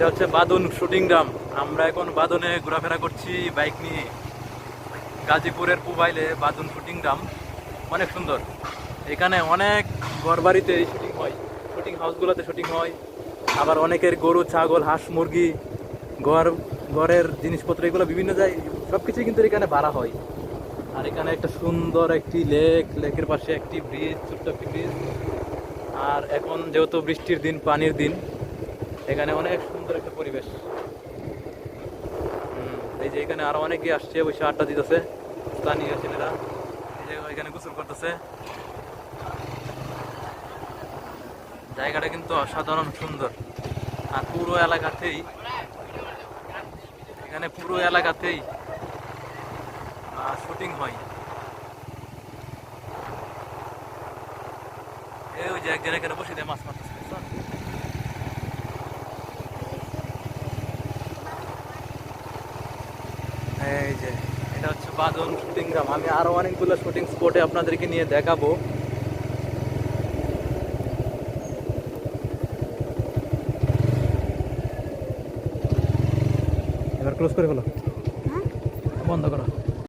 এটা হচ্ছে বাদন শুটিং গ্রাম। আমরা এখন বাদনে ঘোরাফেরা করছি বাইক নিয়ে। গাজীপুরের পুবাইলে বাদন শুটিং গ্রাম অনেক সুন্দর। এখানে অনেক ঘরবাড়িতে শুটিং হয়, শুটিং হাউসগুলোতে শুটিং হয়। আবার অনেকের গরু ছাগল হাঁস মুরগি ঘর ঘরের জিনিসপত্র এগুলো বিভিন্ন জায়গায় সব কিছুই কিন্তু এখানে ভাড়া হয়। আর এখানে একটা সুন্দর একটি লেকের পাশে একটি ব্রিজ, ছোট্ট একটি ব্রিজ। আর এখন যেহেতু বৃষ্টির দিন, পানির দিন, এখানে অনেক সুন্দর একটা পরিবেশ। এই যে এখানে আরো অনেকে আসছে, বসে আড্ডা দিতেছে স্থানীয় ছেলেরা। এই যে এখানে গোসল করতেছে। জায়গাটা কিন্তু অসাধারণ সুন্দর। আর পুরো এলাকাতেই, এখানে পুরো এলাকাতেই শুটিং হয়। এই ওই যে একজন এখানে বসে দিয়ে মাছ মারতেছে, বুঝছেন? এই যে এটা হচ্ছে বাদন শুটিং গ্রাম। আমি আরো অনেকগুলো শুটিং স্পটে আপনাদেরকে নিয়ে দেখাবো। এবার ক্লোজ করে ফেলো, বন্ধ করো।